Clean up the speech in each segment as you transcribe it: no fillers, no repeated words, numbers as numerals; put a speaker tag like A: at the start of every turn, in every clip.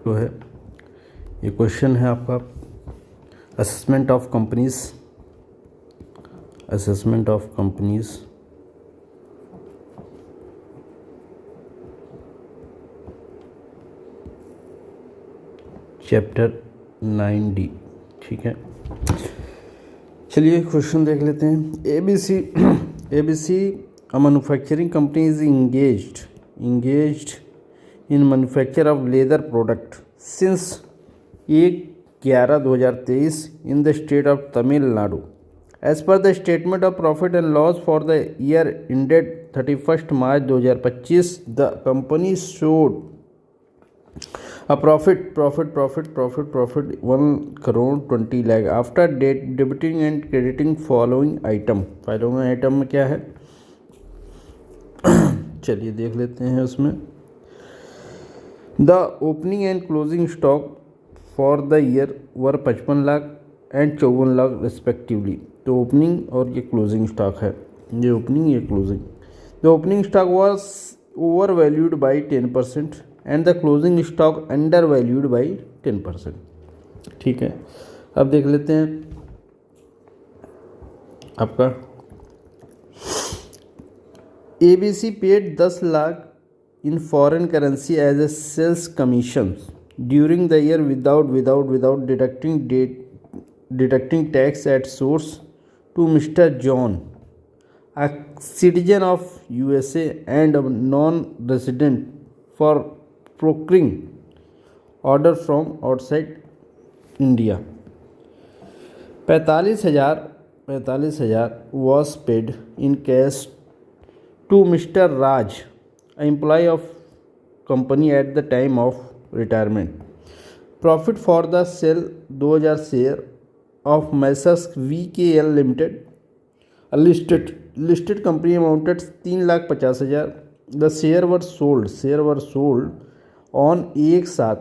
A: जो है ये क्वेश्चन है आपका assessment of companies chapter 9D। ठीक है, चलिए क्वेश्चन देख लेते हैं। ABC a manufacturing company is engaged in manufacture of leather product since 1/11/2023 in the state of Tamil Nadu. As per the statement of profit and loss for the year ended 31st March 2025, the company showed a profit 1 crore 20 lakh after debiting and crediting following item में क्या है चलिए देख लेते हैं उसमें। The opening and closing stock for the year were 55 lakh and 54 lakh respectively. तो opening और ये क्लोजिंग स्टॉक है, ये ओपनिंग ये closing. The opening stock was over valued by 10% and the closing stock under valued by 10%। ठीक है, अब देख लेते हैं आपका ABC paid 10 lakh in foreign currency as a sales commission during the year without deducting tax at source to mister John, a citizen of USA and a non-resident, for procuring order from outside India. 45,000 was paid in cash to Mr. Raj, an employee of company at the time of retirement. Profit for the sale 2000 share of Messrs VKL Limited, a listed company, amounted 3,50,000. The share were sold on एक साथ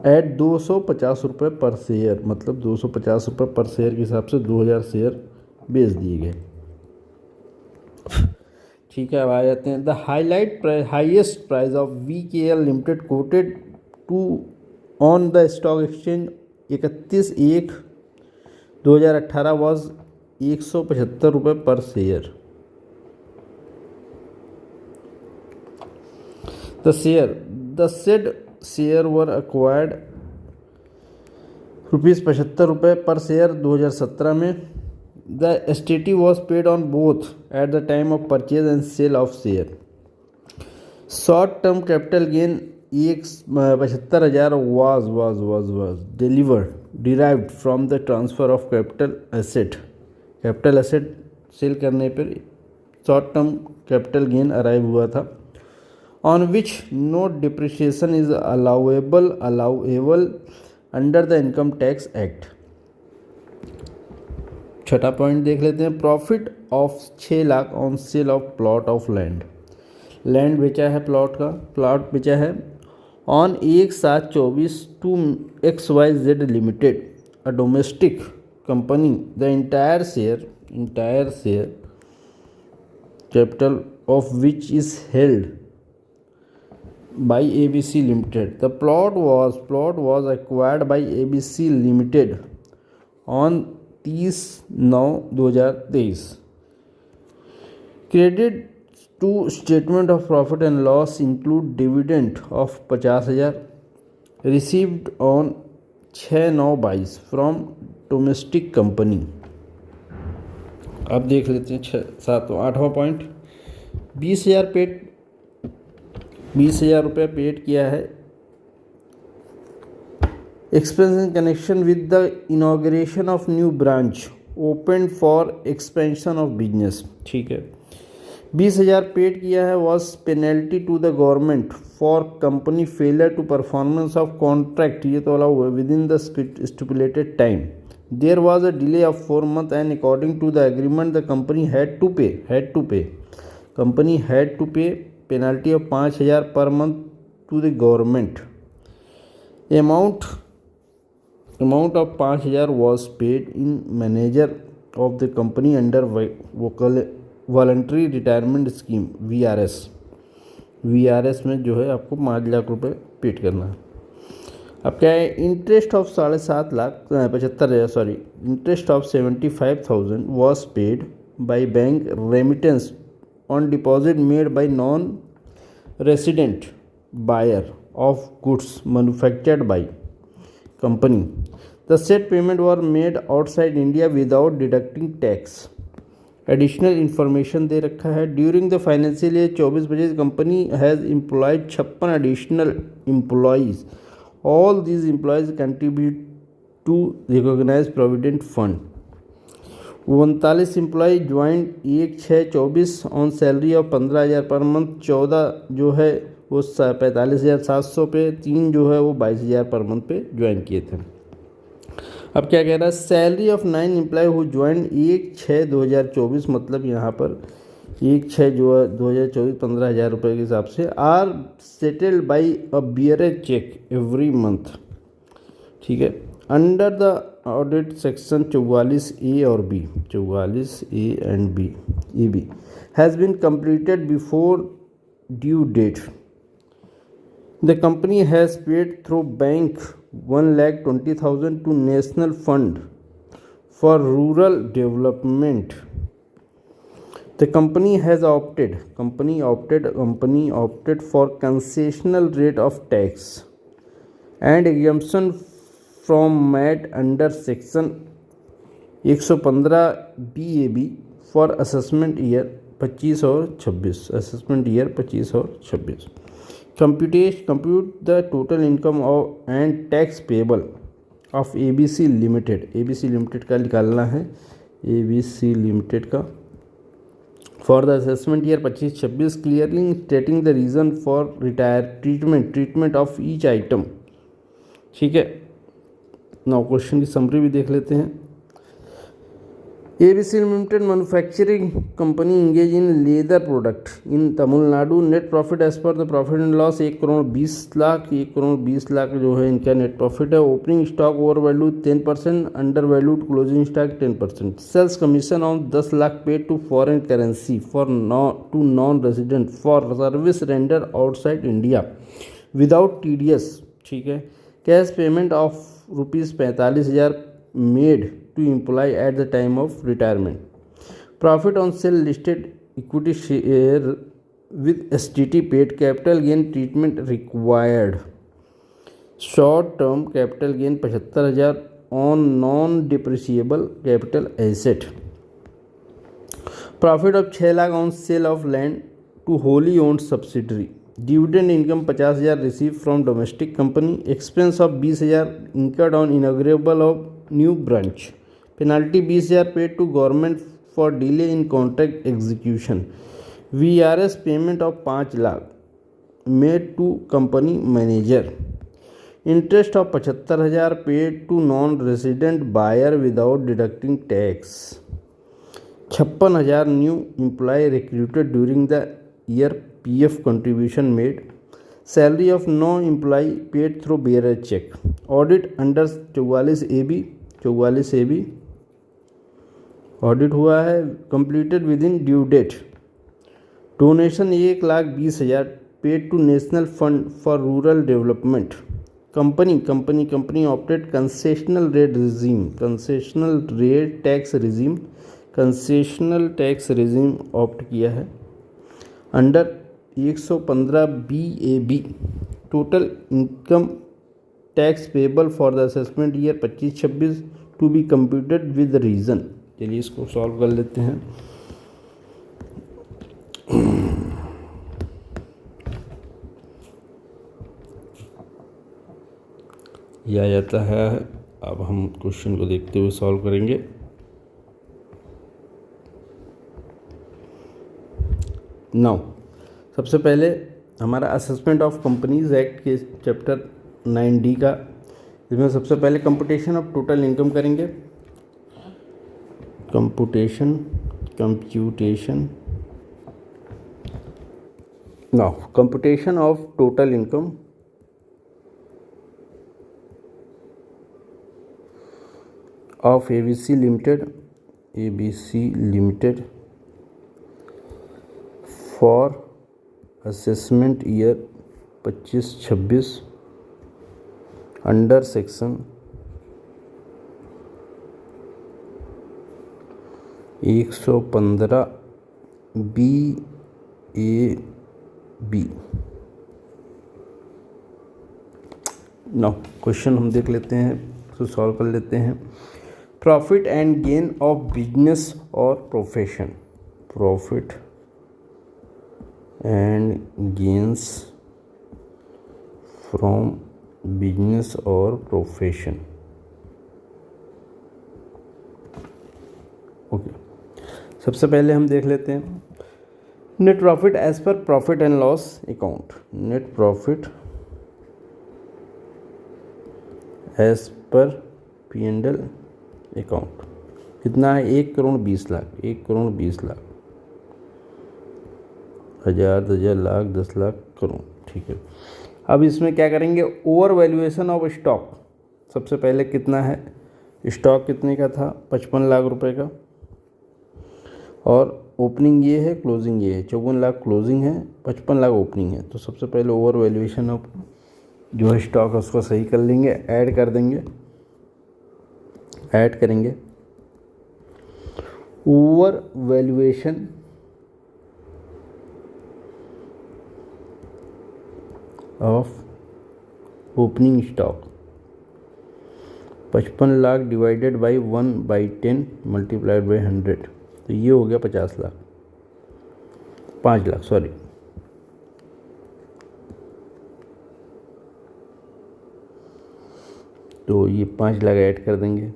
A: eight 250 रुपये पर share, मतलब 250 रुपये पर share के हिसाब से 2000 शेयर बेच दिए गए। ठीक है, अब आ जाते हैं। The highest price of VKL limited quoted to on the stock exchange 31/1/2018 was 175 रुपये पर share. The said share were acquired ₹75 रुपये पर शेयर 2017 में। The STT was paid on both at the time of purchase and sale of share. Short term capital gain 75,000 was derived from the transfer of capital asset sale करने पर short term capital gain arrive हुआ था, on which no depreciation is allowable under the Income Tax Act. छठा point देख लेते हैं। Profit of 6 lakh on sale of plot of land बेचा है, प्लॉट बेचा है on 1/7/24 to XYZ limited, a domestic company. The entire share capital of which is held by ABC Limited. The plot was acquired by ABC Limited on 30/9/2023. Credit to statement of profit and loss include dividend of 50,000 received on 6/9/22 from domestic company. अब देख लेते हैं 8वां point. 20,000 रुपये paid किया है expense in connection with the inauguration of new branch open for expansion of business. ठीक है, 20,000 paid किया है was penalty to the government for company failure to performance of contract, ये तो अलाउ हुआ within the stipulated time. There was a delay of 4 months and according to the agreement the company had to pay penalty of 5,000 per month to the government. Amount of 5,000 was paid in manager of the company under voluntary retirement scheme VRS. VRS में जो है आपको 5 लाख रुपए paid करना है। अब क्या है, interest of 75,75,000 interest of 75,000 was paid by bank remittance on deposit made by non resident buyer of goods manufactured by company. The set payment were made outside India without deducting tax. Additional information दे रखा है, during the financial year 24-25 company has employed 56 additional employees. All these employees contribute to recognise provident fund. 39 employ joined 1/6/24 on salary of 15,000 per month. 14 जो है वो 45,700 पे, 3 जो है वो 22,000 पर मंथ पे ज्वाइन किए थे। अब क्या कह रहा है, salary of 9 employ who join 1/6/2024, मतलब यहाँ पर 1/6 जो है 2024 15,000 रुपये के हिसाब से are settled by a bearer cheque every month. ठीक है, under the audit section 44A और B, 44A and B, EB has been completed before due date. The company has paid through bank 1,20,000 to National Fund for Rural Development. The company opted for concessional rate of tax and exemption from MAT under section 115 BAB for assessment year 25 और 26, assessment year 25 और 26. Compute the total income and tax payable of ABC Limited. ABC Limited का निकालना है, ABC Limited का for the assessment year 25-26, clearly stating the reason for treatment of each item. ठीक है, now question की summary भी देख लेते हैं। ABC Limited manufacturing company engage in leather product in Tamil Nadu. Net profit as per the profit and loss 1 crore 20 lakh, 1 crore 20 lakh जो है इनका नेट प्रॉफिट है। Opening stock over value 10%, under valued closing stock 10%। Sales commission on 10 lakh paid to foreign currency to non resident for service render outside India without TDS। ठीक है, cash payment of ₹45,000 made to employ at the time of retirement. Profit on sale listed equity share with STT paid, capital gain treatment required. Short term capital gain 75,000 on non depreciable capital asset. Profit of 6 lakh on sale of land to wholly owned subsidiary. Dividend income 50,000 received from domestic company. Expense of 20,000 incurred on inauguration of new branch. Penalty 20,000 paid to government for delay in contract execution. VRS payment of 5 lakh made to company manager. Interest of 75,000 paid to non-resident buyer without deducting tax. 56,000 new employee recruited during the year, PF contribution made. Salary of no employee paid through bearer check. Audit under 44AB audit हुआ है, completed within due date डेट। Donation 1,20,000 paid to national fund for rural development. Company opted concessional tax regime opt किया है under 115 BAB। Total income tax payable for the assessment year 25-26 to be computed with reason. चलिए इसको solve कर लेते हैं। यह जाता है, अब हम क्वेश्चन को देखते हुए सॉल्व करेंगे। नाउ सबसे पहले हमारा असेसमेंट ऑफ कंपनीज एक्ट के चैप्टर 9D का, इसमें सबसे पहले कंप्यूटेशन ऑफ टोटल इनकम करेंगे। computation now computation of total income of ABC Limited for assessment year 25-26 under section 115 BAB। Now question हम देख लेते हैं, तो सॉल्व कर लेते हैं। Profit and gain of business और profession. Profit and gains from business और प्रोफेशन। ओके, सबसे पहले हम देख लेते हैं net profit as per profit and loss account. Net profit as per P&L account कितना है? 1,20,00,000। 1,20,00,000, 1,000, 10,000, लाख, 10 लाख, करोड़। ठीक है, अब इसमें क्या करेंगे? Over valuation of stock. सबसे पहले कितना है स्टॉक? कितने का था? 55 लाख रुपए का। और ओपनिंग ये है, क्लोजिंग ये है। 54 लाख क्लोजिंग है, 55 लाख ओपनिंग है। तो सबसे पहले ओवर वैल्यूएशन ऑफ जो है स्टॉक है उसको सही कर लेंगे, ऐड कर देंगे, ऐड करेंगे। Over valuation of opening stock 55 lakh divided by 1/10 multiplied by 100, तो ये हो गया 50 लाख, 5 लाख सॉरी। तो ये 5 लाख ऐड कर देंगे।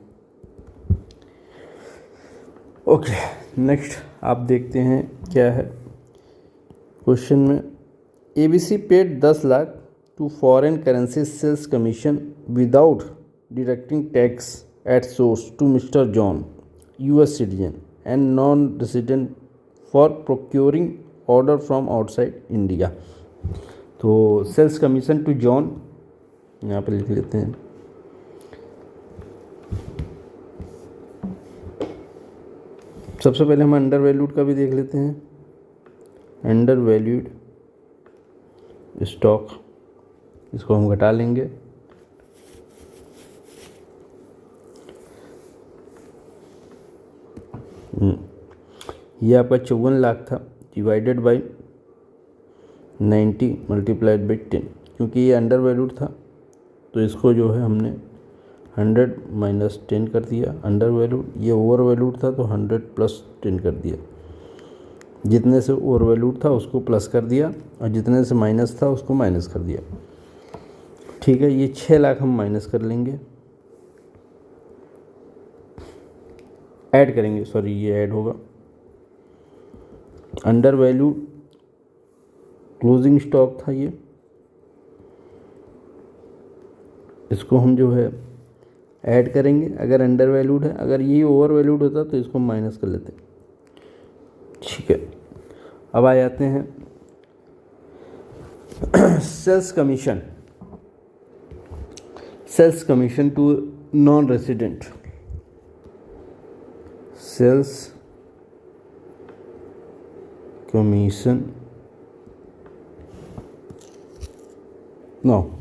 A: ओके, नेक्स्ट आप देखते हैं क्या है क्वेश्चन में। ABC paid 10 lakh to foreign currency sales commission without deducting tax at source to mister John, US citizen and non resident, for procuring order from outside India. तो सेल्स कमीशन टू जॉन यहाँ पे लिख लेते हैं। सबसे पहले हम अंडर वैल्यूड का भी देख लेते हैं। अंडर वैल्यूड स्टॉक, इसको हम घटा लेंगे। ये आपका 54 लाख था, डिवाइडेड बाई 90 मल्टीप्लाइड बाई 10। क्योंकि ये अंडर वैल्यूड था तो इसको जो है हमने 100 माइनस 10 कर दिया अंडर वैल्यूड। ये ओवर वैल्यूड था तो 100 प्लस 10 कर दिया। जितने से ओवर वैल्यूड था उसको प्लस कर दिया और जितने से माइनस था उसको माइनस कर दिया। ठीक है, ये 6 लाख हम माइनस कर लेंगे, ऐड करेंगे, सॉरी ये ऐड होगा। अंडर वैल्यू क्लोजिंग स्टॉक था ये, इसको हम जो है ऐड करेंगे अगर अंडर वैल्यूड है। अगर ये ओवर वैल्यूड होता तो इसको माइनस कर लेते। ठीक है, अब आ जाते हैं sales commission. Sales commission to non resident. Sales commission no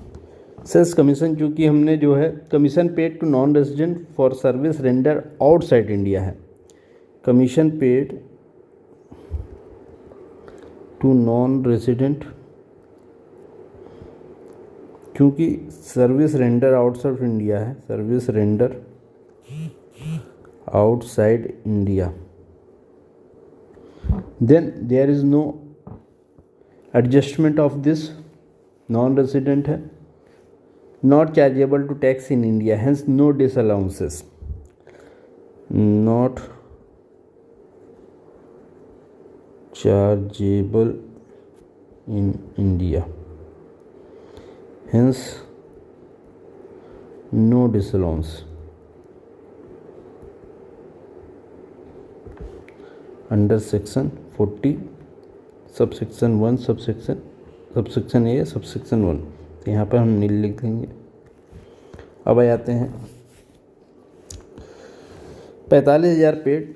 A: sales commission, चूँकि हमने जो है commission paid to non resident for service render outside India है। Commission paid to non resident, क्योंकि सर्विस रेंडर आउटसाइड इंडिया है, service render outside India, then there is no adjustment of this. Non resident है, not chargeable to tax in India, hence no disallowances, not chargeable in India, hence no disallowance। Under section 40 subsection 1 subsection A subsection 1, तो यहाँ पर हम नील लिख देंगे। अब आ जाते हैं 45,000 पेड।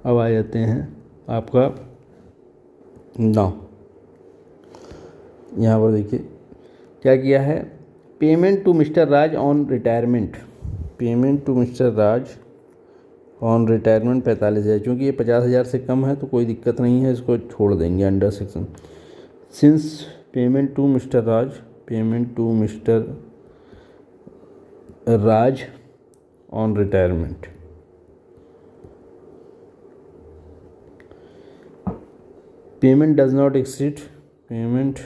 A: अब आ जाते हैं आपका 9। यहाँ पर देखिए क्या किया है, payment to mister Raj on retirement, payment to mister Raj on retirement 45,000, क्योंकि ये 50,000 से कम है तो कोई दिक्कत नहीं है, इसको छोड़ देंगे under section. Since payment to mister Raj, payment to mister Raj on retirement, payment does not exceed, payment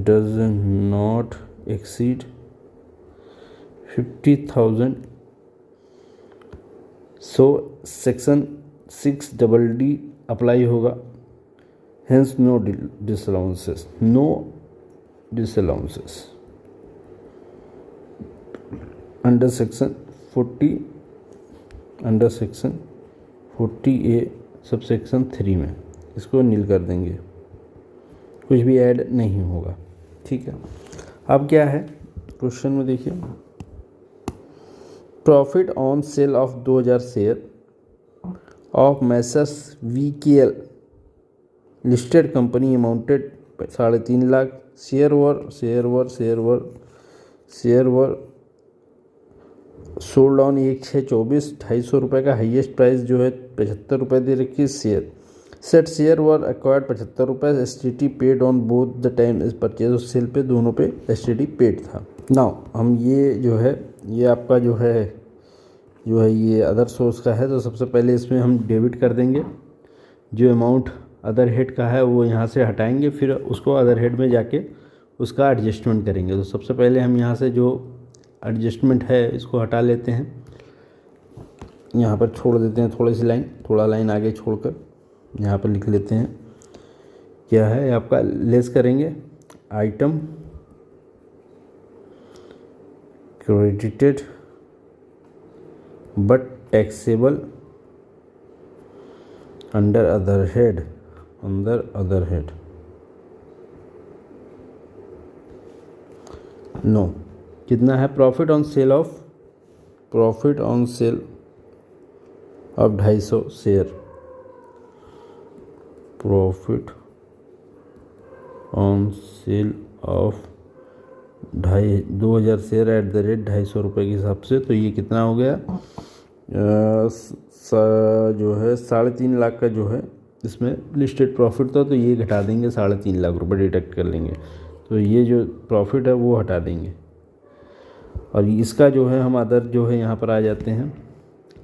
A: does not exceed 50,000, so section 6DD apply होगा, hence no disallowances, no disallowances under section 40, under section 40A sub section 3 में इसको नील कर देंगे, कुछ भी add नहीं होगा। ठीक है, अब क्या है क्वेश्चन में देखिए, profit on sale of 2000 share of Messrs VKL listed company amounted 3.5 lakh, share were sold on 1/6/24, 250 रुपये का हाईएस्ट प्राइस जो है 75 रुपये दे रखी है शेयर, सेट शेयर वर एक्वायर्ड 75 रुपये, STT paid on both the time इस परचेज और सेल पे दोनों पे STT पेड था। नाउ हम ये जो है ये आपका जो है ये अदर सोर्स का है, तो सबसे पहले इसमें हम डेबिट कर देंगे, जो अमाउंट अदर हेड का है वो यहाँ से हटाएंगे, फिर उसको अदर हेड में जाके उसका एडजस्टमेंट करेंगे। तो सबसे पहले हम यहाँ से जो एडजस्टमेंट है इसको हटा लेते हैं, यहाँ पर छोड़ देते हैं थोड़ी सी लाइन, थोड़ा लाइन आगे छोड़कर यहाँ पर लिख लेते हैं क्या है आपका, लेस करेंगे item credited but taxable under other head, no कितना है, profit on sale of 250 share, profit on sale of 2000 share at the rate 250 रुपये के हिसाब से, तो ये कितना हो गया जो है 3.5 लाख का जो है इसमें लिस्टेड प्रॉफिट था, तो ये घटा देंगे, 3.5 लाख रुपए डिडक्ट कर लेंगे, तो ये जो प्रॉफिट है वो हटा देंगे। और इसका जो है हम अदर जो है यहाँ पर आ जाते हैं,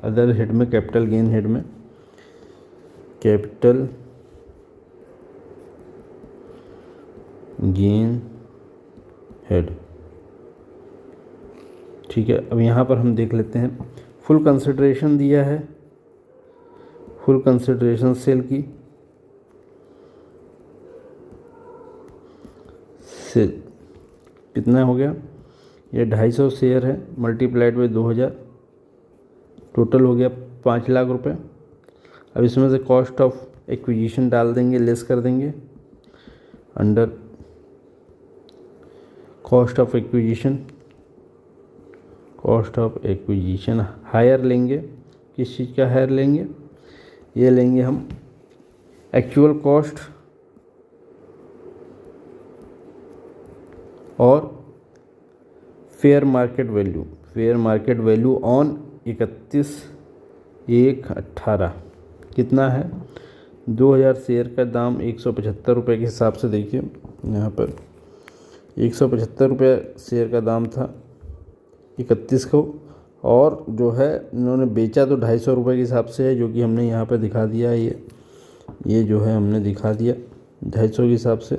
A: अदर हेड में कैपिटल गेन हेड में, कैपिटल गेन हेड। ठीक है, अब यहाँ पर हम देख लेते हैं, फुल कंसिडरेशन दिया है, फुल कंसिडरेशन सेल की से कितना हो गया, ये 250 शेयर है मल्टीप्लाइड बाई 2000, टोटल हो गया 5 लाख रुपए। अब इसमें से कॉस्ट ऑफ एक्विजिशन डाल देंगे, लेस कर देंगे under cost of acquisition, higher लेंगे, किस चीज़ का हायर लेंगे, ये लेंगे हम एक्चुअल कॉस्ट और फेयर मार्केट वैल्यू ऑन 31/1/18 कितना है, 2000 शेयर का दाम 175 रुपये के हिसाब से, देखिए यहाँ पर 175 रुपये शेयर का दाम था 31 को, और जो है इन्होंने बेचा तो 250 रुपये के हिसाब से है, जो कि हमने यहाँ पर दिखा दिया है, ये जो है हमने दिखा दिया 250 के हिसाब से।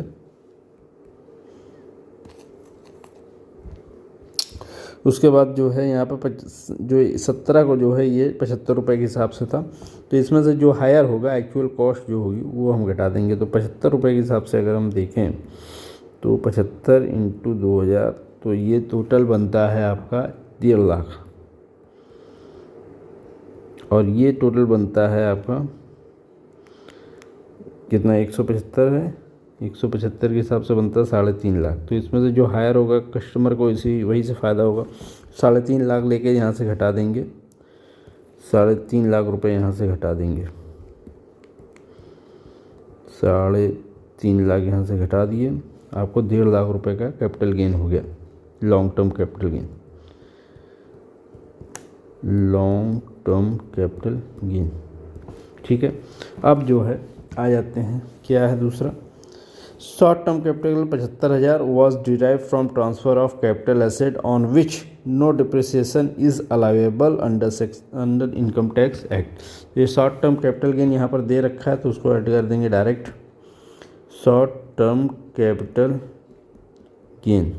A: उसके बाद जो है यहाँ पर जो 17 को जो है ये 75 रुपये के हिसाब से था, तो इसमें से जो हायर होगा एक्चुअल कॉस्ट जो होगी वो हम घटा देंगे। तो 75 रुपये के हिसाब से अगर हम देखें तो 75 × 2000, तो ये टोटल बनता है आपका 1.5 लाख, और ये टोटल बनता है आपका कितना, 175 है, 175 के हिसाब से बनता है 3.5 लाख। तो इसमें से जो हायर होगा कस्टमर को वही से फ़ायदा होगा, 3.5 लाख लेके यहाँ से घटा देंगे, 3.5 लाख रुपए यहाँ से घटा देंगे, 3.5 लाख यहाँ से घटा दिए, आपको 1.5 लाख रुपए का कैपिटल गेन हो गया, long term capital gain, long term capital gain. ठीक है, अब जो है आ जाते हैं, क्या है दूसरा, short term capital 75,000 was derive from transfer of capital asset on which no depreciation is allowable under income tax act. ये शॉर्ट टर्म कैपिटल गेन यहाँ पर दे रखा है तो उसको ऐड कर देंगे direct, short term capital gain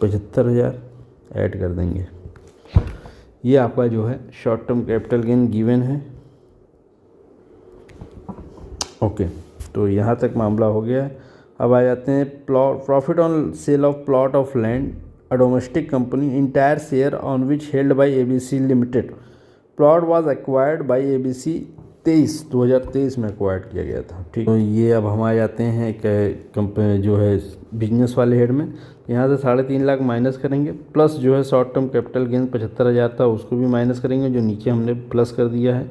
A: 75,000 add कर देंगे। ये आपका जो है short term capital gain given है। ओके, तो यहाँ तक मामला हो गया है। अब आ जाते हैं profit on sale of plot of land a domestic company entire share on which held by ABC limited, plot was acquired by ABC 2023 में एक्वायर्ड किया गया था। ठीक, तो ये अब हम आ जाते हैं कंपनी जो है बिजनेस वाले हेड में, यहाँ से 3.5 लाख माइनस करेंगे, प्लस जो है शॉर्ट टर्म कैपिटल गेन 75,000 था उसको भी माइनस करेंगे, जो नीचे हमने प्लस कर दिया है,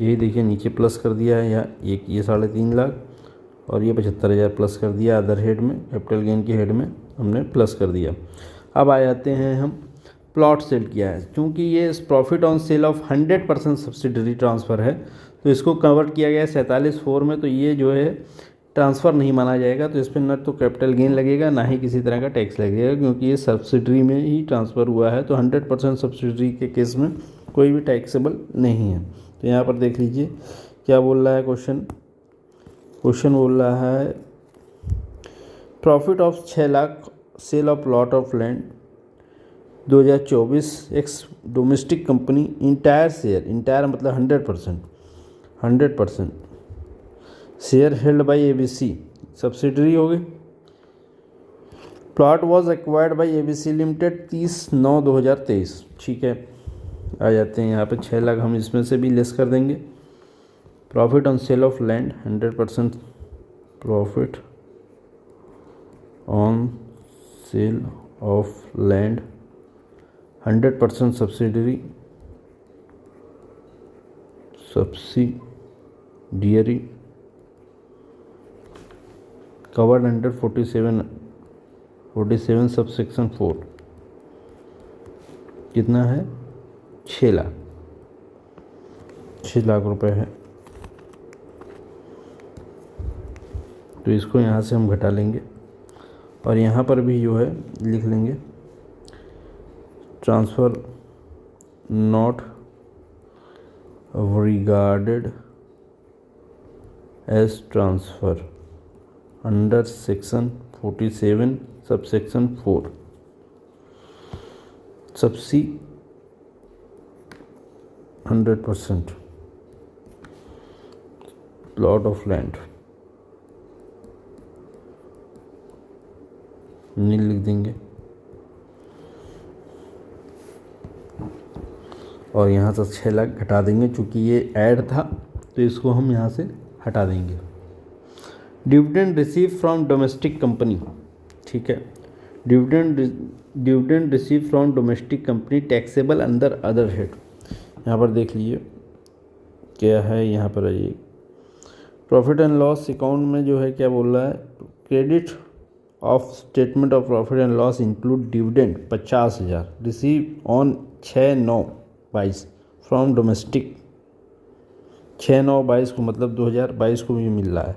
A: यही देखिए नीचे प्लस कर दिया है, या एक ये 3.5 लाख और ये 75,000 प्लस कर दिया अदर हेड में, कैपिटल गेन के हेड में हमने प्लस कर दिया। अब आ जाते हैं हम प्लॉट सेल किया है, क्योंकि ये profit on sale of 100% subsidiary transfer है तो इसको कन्वर्ट किया गया है 47(4) में, तो ये जो है ट्रांसफ़र नहीं माना जाएगा, तो इस पर न तो कैपिटल गेन लगेगा ना ही किसी तरह का टैक्स लगेगा, क्योंकि ये सब्सिडरी में ही ट्रांसफ़र हुआ है, तो 100% सब्सिडरी के केस में कोई भी टैक्सेबल नहीं है। तो यहाँ पर देख लीजिए क्या बोल रहा है क्वेश्चन बोल रहा है profit of 6 lakh sale of plot of land 2024 X domestic company entire share, entire मतलब 100% share held by ABC subsidiary हो गई, plot was acquired by ABC limited 30/9/2023। ठीक है, आ जाते हैं यहाँ पे 6 लाख हम इसमें से भी लेस कर देंगे। Profit on sale of land 100% profit on sale of land 100% subsidiary covered under 47 subsection 4 कितना है 6 लाख रुपए है, तो इसको यहाँ से हम घटा लेंगे और यहाँ पर भी जो है लिख लेंगे transfer not regarded as transfer under section 47 subsection 4 सबसी 100% प्लॉट ऑफ लैंड नील लिख देंगे और यहाँ से 6 लाख घटा देंगे, चूँकि ये ऐड था तो इसको हम यहाँ से हटा देंगे। Dividend receive from domestic company, ठीक है, dividend receive from domestic company taxable under other head. यहाँ पर देख लीजिए क्या है, यहाँ पर आइए प्रॉफिट एंड लॉस अकाउंट में जो है क्या बोल रहा है, credit of statement of profit and loss include dividend 50,000 receive on 6/9/22 from domestic. 6/9/22 को मतलब 2022 को भी मिल रहा है,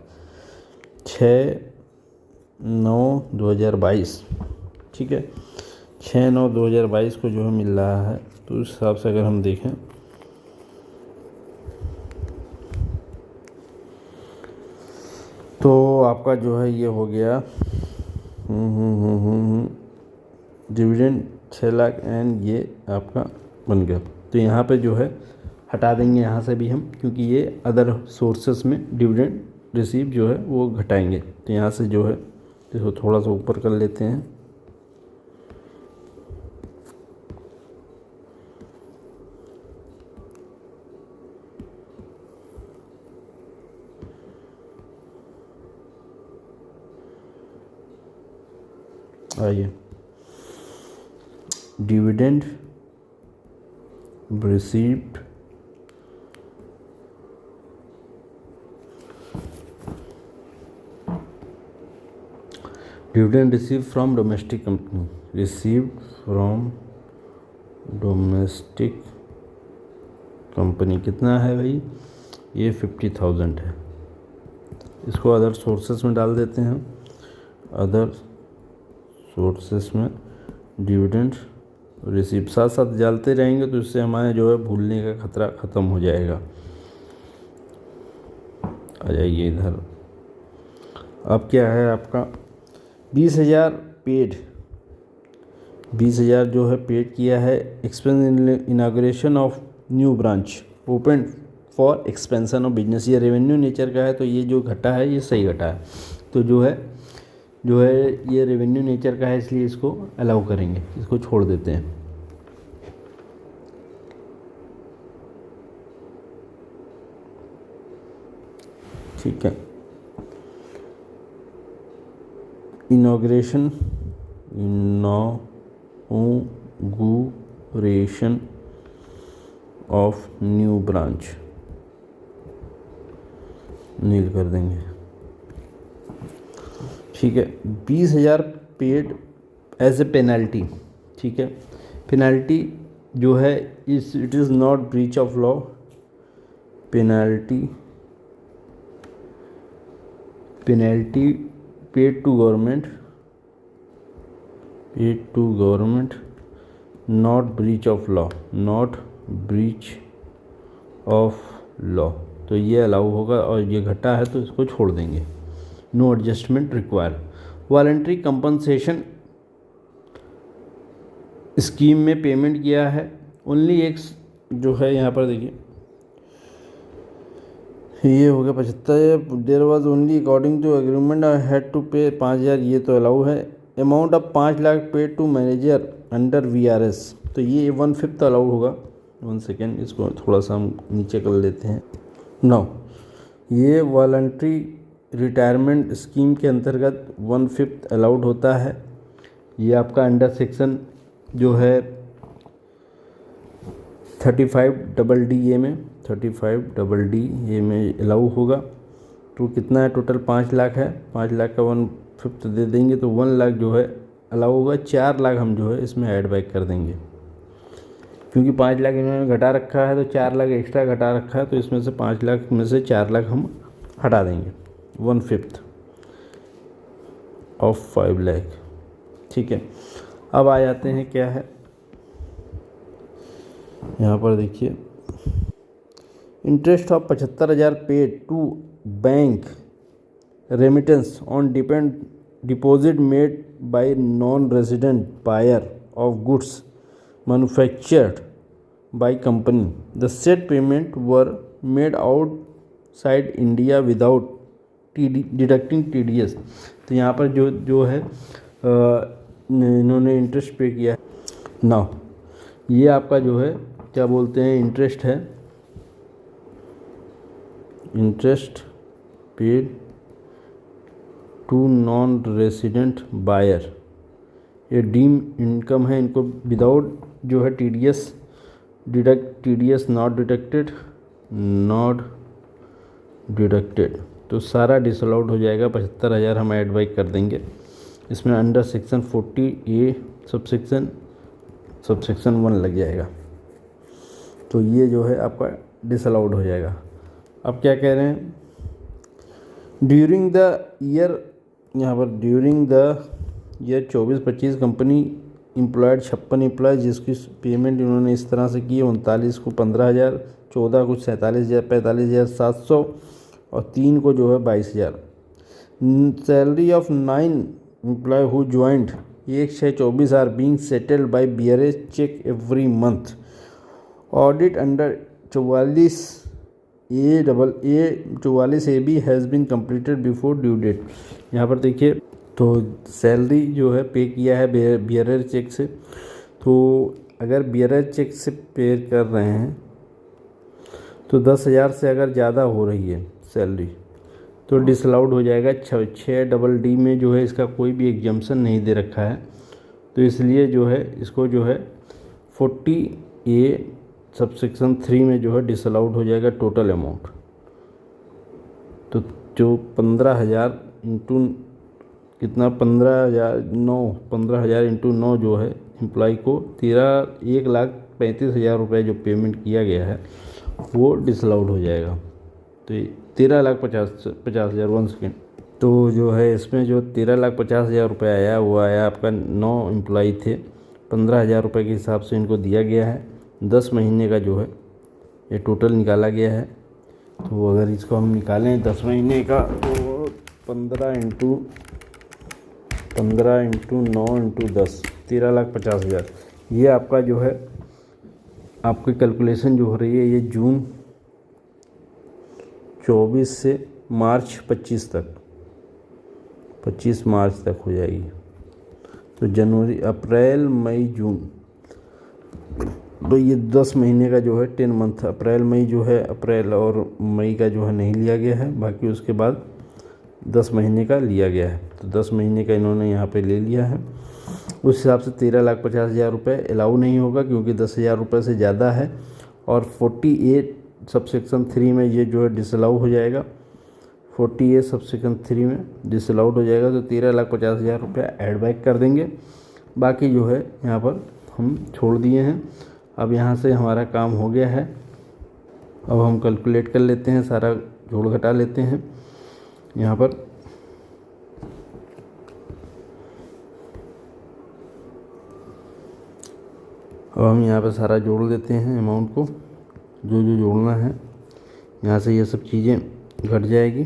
A: 6/9/2022, ठीक है, 6/9/2022 को जो है मिल रहा है। तो उस हिसाब से अगर हम देखें तो आपका जो है ये हो गया डिविडेंड 6 लाख एंड ये आपका बन गया। तो यहाँ पे जो है हटा देंगे यहाँ से भी हम, क्योंकि ये अदर सोर्सेस में डिविडेंड रिसीव जो है वो घटाएंगे। तो यहाँ से जो है इसको थोड़ा सा ऊपर कर लेते हैं, आइए dividend received dividend receive from domestic company, receive from domestic company कितना है भाई, ये 50,000 है। इसको अदर सोर्सेस में डाल देते हैं, अदर सोर्सेस में डिविडेंड रिसीव साथ साथ डालते रहेंगे तो इससे हमारे जो है भूलने का खतरा ख़त्म हो जाएगा। आ जाइए इधर। अब क्या है आपका 20,000 पेड, 20,000 जो है पेड किया है। Expense inauguration of new branch open for expansion of business, ये रेवेन्यू नेचर का है तो ये जो घटा है ये सही घटा है, तो जो है ये रेवेन्यू नेचर का है इसलिए इसको अलाउ करेंगे, इसको छोड़ देते हैं। ठीक है, इनॉग्रेशन ऑफ न्यू ब्रांच नील कर देंगे। ठीक है, 20,000 पेड एज ए पेनल्टी। ठीक है, पेनल्टी जो है it is not breach of law, penalty paid to government not breach of law, तो ये अलाउ होगा और ये घटा है तो इसको छोड़ देंगे। No adjustment require. Voluntary compensation scheme में पेमेंट किया है ओनली एक जो है यहाँ पर देखिए ये हो गया 75। There was only according to agreement I had to pay 5,000, ये तो अलाउ है। Amount of 5 lakh paid to manager under VRS, तो ये 1/5 अलाउ होगा। 1 सेकेंड, इसको थोड़ा सा हम नीचे कर लेते हैं। नाउ ये वॉलंटरी रिटायरमेंट स्कीम के अंतर्गत 1/5 अलाउड होता है। ये आपका अंडर सेक्शन जो है 35DD में 35DD में अलाउ होगा। तो कितना है टोटल 5 लाख है, 5 लाख का 1/5 दे देंगे तो 1 लाख जो है अलाउ होगा। 4 लाख हम जो है इसमें ऐड बैक कर देंगे, क्योंकि 5 लाख इन्होंने घटा रखा है तो 4 लाख एक्स्ट्रा घटा रखा है, तो इसमें से 5 लाख में से 4 लाख हम हटा देंगे, 1/5 ऑफ 5 लाख। ठीक है, अब आ जाते हैं क्या है यहाँ पर देखिए, interest of 75,000 paid to bank remittance on deposit made by non resident buyer of goods manufactured by company. The set payment were made outside India without deducting TDS। तो यहाँ पर जो है इन्होंने इंटरेस्ट पे किया है ना, ये आपका जो है क्या बोलते हैं इंटरेस्ट है, interest paid to non resident buyer, ये डीम इनकम है, इनको विदाउट जो है TDS नॉट डिडक्टेड, तो सारा डिसअलाउड हो जाएगा। 75,000 हम ऐड बैक कर देंगे इसमें। अंडर सेक्शन 40A सबसेक्शन 1 लग जाएगा, तो ये जो है आपका डिसअलाउड हो जाएगा। अब क्या कह रहे हैं, ड्यूरिंग द ईयर, यहाँ पर during the year 24-25 company employed 56 employ, जिसकी पेमेंट इन्होंने इस तरह से की है। 39 को 15,000, 14 को 47,000, 45,700 और 3 को जो है 22,000। Salary of 9 employ who joint 1/6/24 are being settled by BRS check every month. Audit under 44AB has been completed before due date. यहाँ पर देखिए तो सैलरी जो है पे किया है BRS चेक से, तो अगर BRS चेक से पे कर रहे हैं तो 10,000 से अगर ज़्यादा हो रही है सैलरी तो डिसअलाउड हो जाएगा। 6DD में जो है इसका कोई भी एग्जम्पशन नहीं दे रखा है, तो इसलिए जो है इसको जो है 40A सबसेक्शन 3 में जो है डिसअलाउड हो जाएगा टोटल अमाउंट। तो जो 15,000 इंटू कितना 15,000 इंटू 9 जो है एम्प्लॉय को 1,35,000 रुपये जो पेमेंट किया गया है वो डिसअलाउड हो जाएगा। तो 13,50,000 1 सेकेंड। तो जो है इसमें जो 13,50,000 रुपये आया वो आया आपका 9 एम्प्लॉय थे, 15,000 रुपये के हिसाब से इनको दिया गया है। 10 महीने का जो है ये टोटल निकाला गया है। तो अगर इसको हम निकालें 10 महीने का तो 15 इंटू 9 इंटू 10 13,50,000। ये आपका जो है आपकी कैलकुलेशन जो हो रही है ये जून 24 से मार्च 25 तक 25 मार्च तक हो जाएगी। तो जनवरी, अप्रैल, मई, जून, तो ये 10 महीने का जो है 10 मंथ, अप्रैल मई जो है अप्रैल और मई का जो है नहीं लिया गया है, बाकी उसके बाद 10 महीने का लिया गया है। तो 10 महीने का इन्होंने यहाँ पे ले लिया है। उस हिसाब से 13,50,000 रुपये अलाउ नहीं होगा क्योंकि 10,000 रुपये से ज़्यादा है। और 48 सबसेक्शन 3 में ये जो है डिसअलाउ हो जाएगा। 48 सबसेक्शन 3 में डिसअलाउड हो जाएगा। तो 13,50,000 रुपये एड बैक कर देंगे। बाकी जो है यहाँ पर हम छोड़ दिए हैं। अब यहाँ से हमारा काम हो गया है। अब हम कैलकुलेट कर लेते हैं, सारा जोड़ घटा लेते हैं यहाँ पर। अब हम यहाँ पर सारा जोड़ देते हैं अमाउंट को, जो जो जोड़ना है। यहाँ से ये सब चीज़ें घट जाएगी।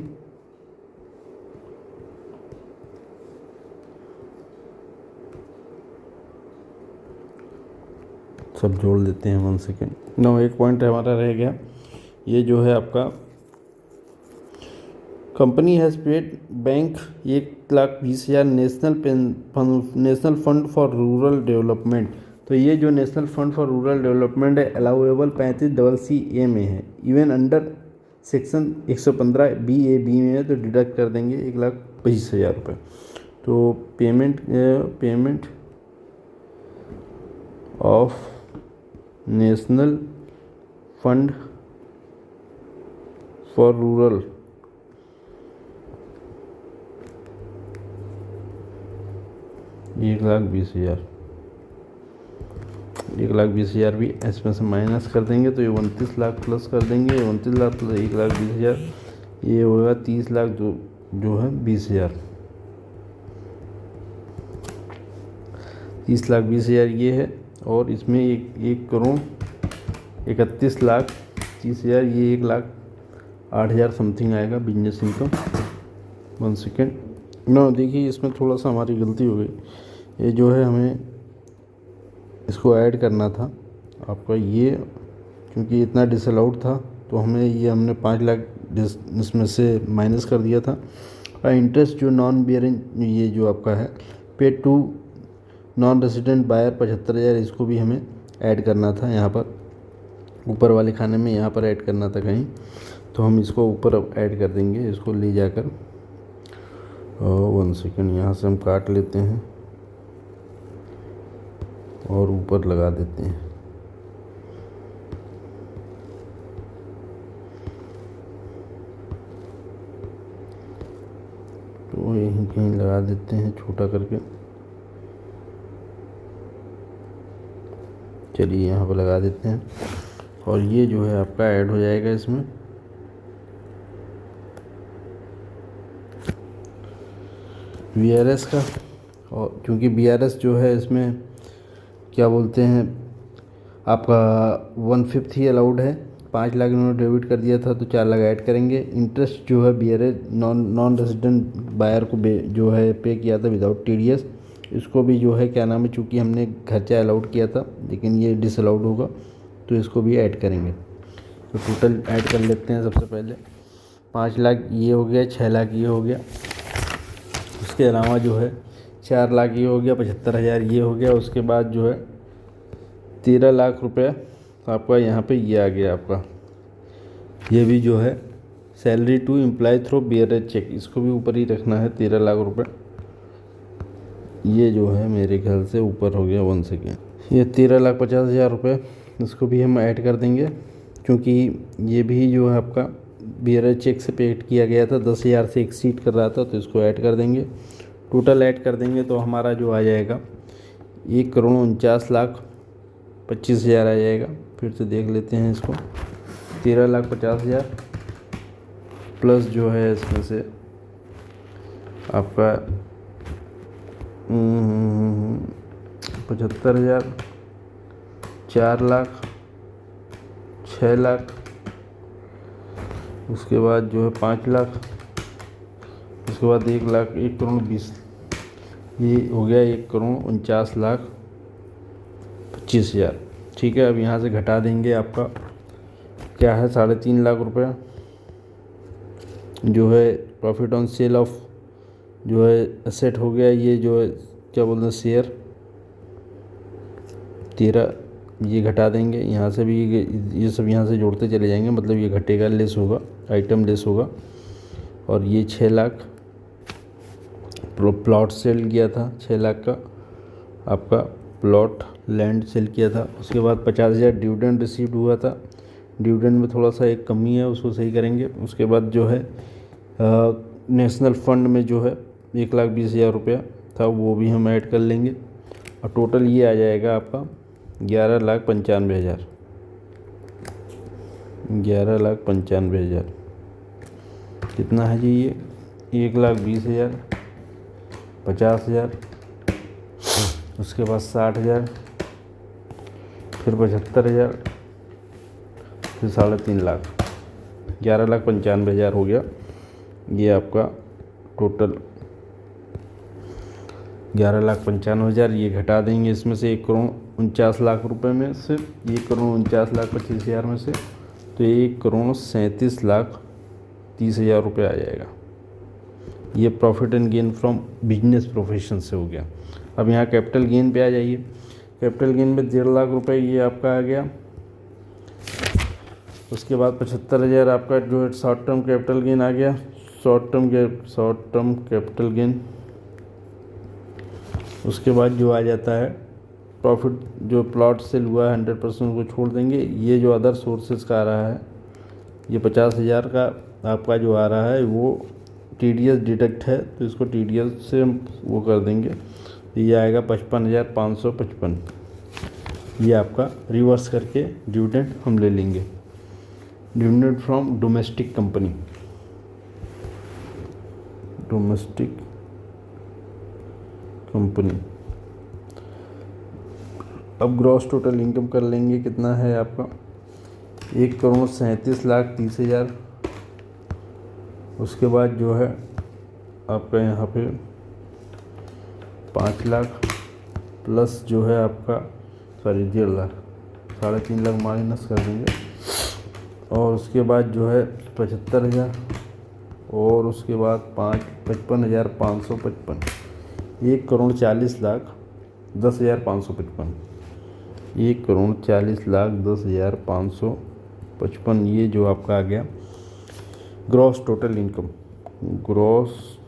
A: सब जोड़ देते हैं 1 सेकेंड। नो, एक पॉइंट हमारा रह गया। ये जो है आपका company has paid bank 1,20,000 national fund for rural development. तो ये जो national fund for rural development है अलाउएबल 35CC में है, इवन अंडर सेक्शन 115 BAB में है, तो डिडक्ट कर देंगे 1,25,000 रुपये। तो payment of national fund for rural एक लाख बीस हज़ार भी इसमें से माइनस कर देंगे तो ये 29 लाख प्लस कर देंगे। 29 लाख प्लस 1,20,000 ये होगा 30 लाख जो है 20,000। 30 लाख 20,000 ये है। और इसमें 1,31,30,30,000 ये 1,08,000 समथिंग आएगा बिजनेस इनकम। 1 सेकेंड। नो, देखिए इसमें थोड़ा सा हमारी गलती हो गई। ये जो है हमें इसको ऐड करना था आपका, ये क्योंकि इतना डिसअलाउड था तो हमने 5 लाख इसमें से माइनस कर दिया था। और इंटरेस्ट जो नॉन बियरिंग ये जो आपका है paid to non resident buyer 75,000, इसको भी हमें ऐड करना था यहाँ पर ऊपर वाले खाने में, यहाँ पर ऐड करना था कहीं। तो हम इसको ऊपर अब ऐड कर देंगे, इसको ले जाकर। 1 सेकेंड, यहाँ से हम काट लेते हैं और ऊपर लगा देते हैं। तो यहीं कहीं लगा देते हैं छोटा करके। चलिए यहाँ पर लगा देते हैं और ये जो है आपका ऐड हो जाएगा इसमें। VRS का, और क्योंकि VRS जो है इसमें क्या बोलते हैं आपका 1/5 ही अलाउड है। 5 लाख इन्होंने डेबिट कर दिया था तो 4 लाख ऐड करेंगे। इंटरेस्ट जो है VRS नॉन रेजिडेंट बायर को जो है पे किया था विदाउट TDS, इसको भी जो है क्या नाम है, चूँकि हमने खर्चा अलाउड किया था लेकिन ये डिसअलाउड होगा तो इसको भी ऐड करेंगे। तो टोटल ऐड कर लेते हैं। सबसे पहले 5 लाख ये हो गया, 6 लाख ये हो गया, उसके अलावा जो है 4 लाख ये हो गया, 75,000 ये हो गया। उसके बाद जो है 13 लाख रुपये आपका यहाँ पे ये आ गया आपका, ये भी जो है salary to employ through BRS check, इसको भी ऊपर ही रखना है 13 लाख रुपये। ये जो है मेरे ख्याल से ऊपर हो गया। 1 सेकेंड। ये 13,50,000 रुपये, इसको भी हम ऐड कर देंगे क्योंकि ये भी जो है आपका BRS चेक से पेड किया गया था, 10,000 से एक्सीड कर रहा था तो इसको ऐड कर देंगे। टोटल ऐड कर देंगे तो हमारा जो आ जाएगा 1,49,25,000 आ जाएगा। फिर से देख लेते हैं इसको, 13,50,000 प्लस जो है इसमें से आपका 75,000, 4,00,000, 6,00,000, उसके बाद जो है 5,00,000, उसके बाद 1,00,000, 1,20,00,000, ये हो गया 1,49,25,000। ठीक है, अब यहाँ से घटा देंगे आपका क्या है 3.5 लाख रुपये जो है प्रॉफिट ऑन सेल ऑफ जो है एसेट हो गया। ये जो है क्या बोलते हैं शेयर 13, ये घटा देंगे यहाँ से भी, ये सब यहाँ से जोड़ते चले जाएंगे, मतलब ये घटेगा, लेस होगा, आइटम लेस होगा। और ये 6,00,000 प्लॉट सेल किया था, 6,00,000 का आपका प्लॉट लैंड सेल किया था। उसके बाद 50,000 डिविडेंड रिसीव्ड हुआ था, डिविडेंड में थोड़ा सा एक कमी है, उसको सही करेंगे। उसके बाद जो है नेशनल फंड में जो है 1,20,000 रुपया था, वो भी हम ऐड कर लेंगे। और टोटल ये आ जाएगा आपका 11,95,000, 11,95,000। कितना है जी ये 1,20,000, 50,000, उसके बाद 60,000, फिर 75,000, फिर 3.5 लाख, 11,95,000 हो गया। ये आपका टोटल 11,95,000। ये घटा देंगे इसमें से 1,49,00,000 रुपये में से, 1,49,25,000 में से, तो 1,37,30,000 रुपये आ जाएगा। ये profit and gain from business profession से हो गया। अब यहाँ कैपिटल गेन पे आ जाइए। कैपिटल गेन में 1.5 लाख रुपए ये आपका आ गया। उसके बाद 75,000 आपका जो है शॉर्ट टर्म कैपिटल गेन आ गया। Short term capital gain. उसके बाद जो आ जाता है प्रॉफिट, जो प्लॉट सेल हुआ है 100% को छोड़ देंगे। ये जो अदर सोर्सेज का आ रहा है, ये 50,000 का आपका जो आ रहा है वो TDS डिडक्ट है, तो इसको TDS से हम वो कर देंगे। ये आएगा 55,555। ये आपका रिवर्स करके डिविडेंड हम ले लेंगे, dividend from domestic company, domestic company. अब ग्रॉस टोटल इनकम कर लेंगे, कितना है आपका 1,37,30,000। उसके बाद जो है आपका यहाँ पे 5 लाख प्लस जो है आपका 1.5 लाख, 3.5 लाख माइनस कर देंगे। और उसके बाद जो है 75,000 और उसके बाद 55,555, 1,40,10,555, 1,40,10,555। ये जो आपका आ गया gross total income, gross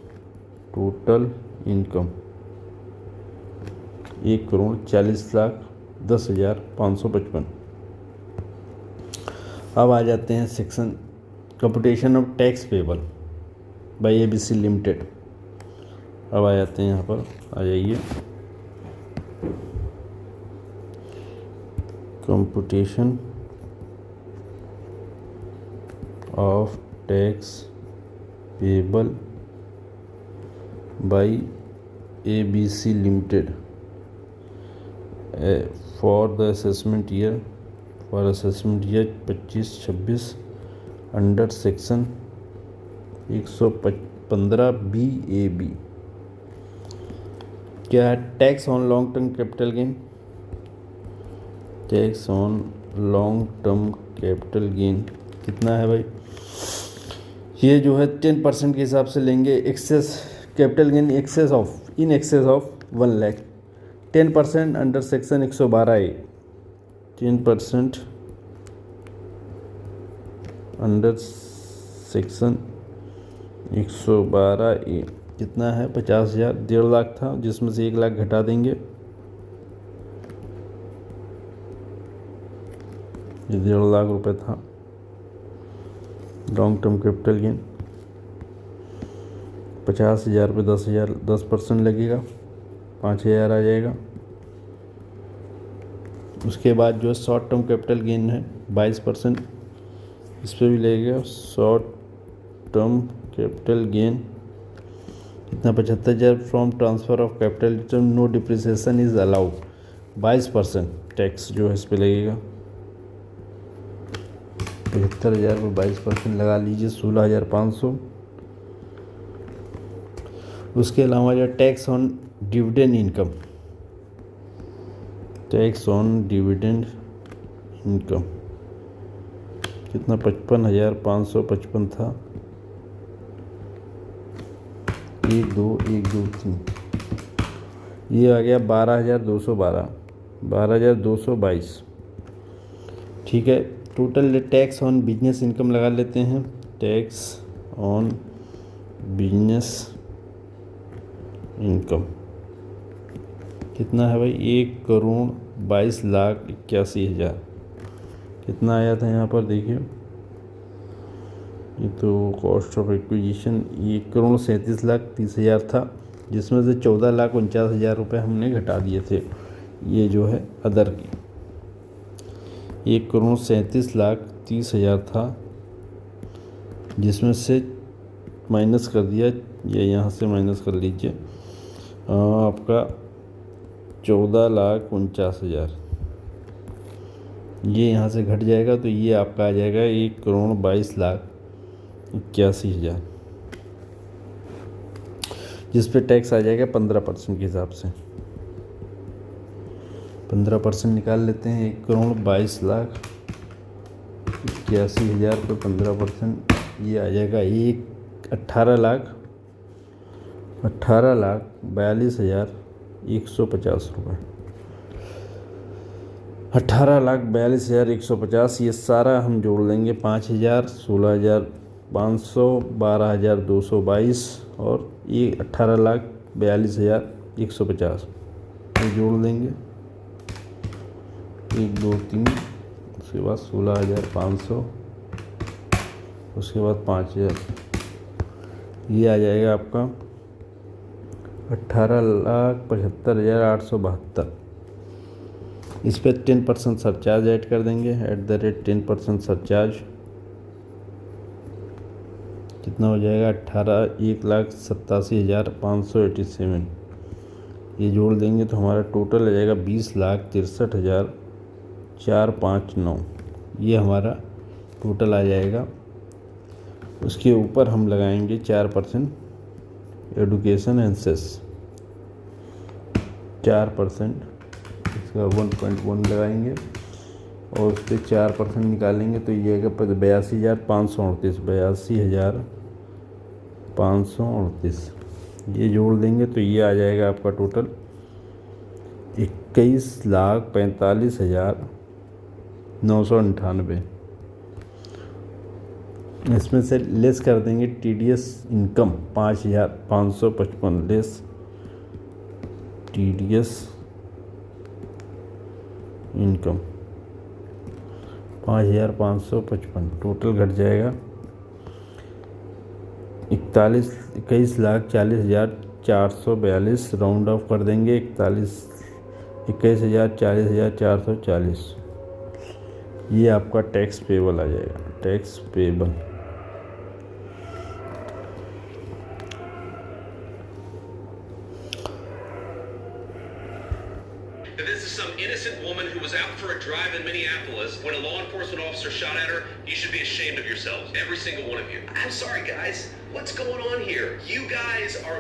A: total income 1,40,10,555। अब आ जाते हैं section computation of tax payable by ABC limited. अब आ जाते हैं यहाँ पर, आ जाइए computation of tax payable by ABC limited for the assessment year 25-26 under section 115 BAB। क्या है tax on long term capital gain, tax on long term capital gain कितना है भाई, ये जो है 10% के हिसाब से लेंगे। Excess capital gain in excess of 1 lakh, 10% under section 112A, 10% under section 112A कितना है 50,000, 1.5 लाख था जिसमें से 1 लाख घटा देंगे, ये 1.5 लाख रुपए था लॉन्ग टर्म कैपिटल गेन। 50,000 पे 10,000 10% लगेगा, 5,000 आ जाएगा। उसके बाद जो शॉर्ट टर्म कैपिटल गेन है 22%, इस पर भी लगेगा। शॉर्ट टर्म कैपिटल गेन कितना, 75,000 from transfer of capital, no depreciation is allowed, 22% tax जो है इस पर लगेगा। 75,000 पर 22% लगा लीजिए, 16,500। उसके अलावा जो tax on dividend income, tax on dividend income कितना, 55,555 था। 1 2 1 2 3, ये आ गया 12,212, 12,222। ठीक है, total tax on business income लगा लेते हैं। टैक्स ऑन बिजनेस इनकम कितना है भाई, 1,22,81,000। कितना आया था यहाँ पर देखिए, ये तो कॉस्ट ऑफ एक्विजिशन 1,37,30,000 था, जिसमें से 14,49,000 रुपये हमने घटा दिए थे, ये जो है अदर की। 1,37,30,000 था, जिसमें से माइनस कर दिया, ये यहाँ से माइनस कर लीजिए आपका 14,49,000, ये यहाँ से घट जाएगा, तो ये आपका आ जाएगा 1,22,81,000, जिस पे टैक्स आ जाएगा 15% के हिसाब से। 15% निकाल लेते हैं, 1,22,81,000 पे 15%, ये आ जाएगा 18,42,150 रुपये। 18,42,150, ये सारा हम जोड़ लेंगे, 5,000, 16,500, 12,222 और ये 18,42,150, ये जोड़ देंगे। 1 2 3, उसके बाद 16,500, उसके बाद 5,000, ये आ जाएगा आपका 18,75,872। इस पर 10% सरचार्ज ऐड कर देंगे, @10% सरचार्ज कितना हो जाएगा, 1,87,587, ये जोड़ देंगे तो हमारा टोटल आ जाएगा 20,63,459, ये हमारा टोटल आ जाएगा। उसके ऊपर हम लगाएंगे 4% एडुकेशन एंड सेस, 4%, इसका 1.1 लगाएंगे और उस पर 4% निकालेंगे, तो ये आएगा 82,538, 82,538, ये जोड़ देंगे तो ये आ जाएगा आपका टोटल 21,45,998। इसमें से लेस कर देंगे TDS income 5,555, less TDS income 5,555, total घट जाएगा 21,40,442, राउंड ऑफ कर देंगे 21,40,440, ये आपका टैक्स पेबल आ जाएगा, tax payable.
B: This is some innocent woman who was out for a drive in Minneapolis when a law enforcement officer shot at her. You should be ashamed of yourselves, every single one of you. I'm sorry, guys. What's going on here? You guys are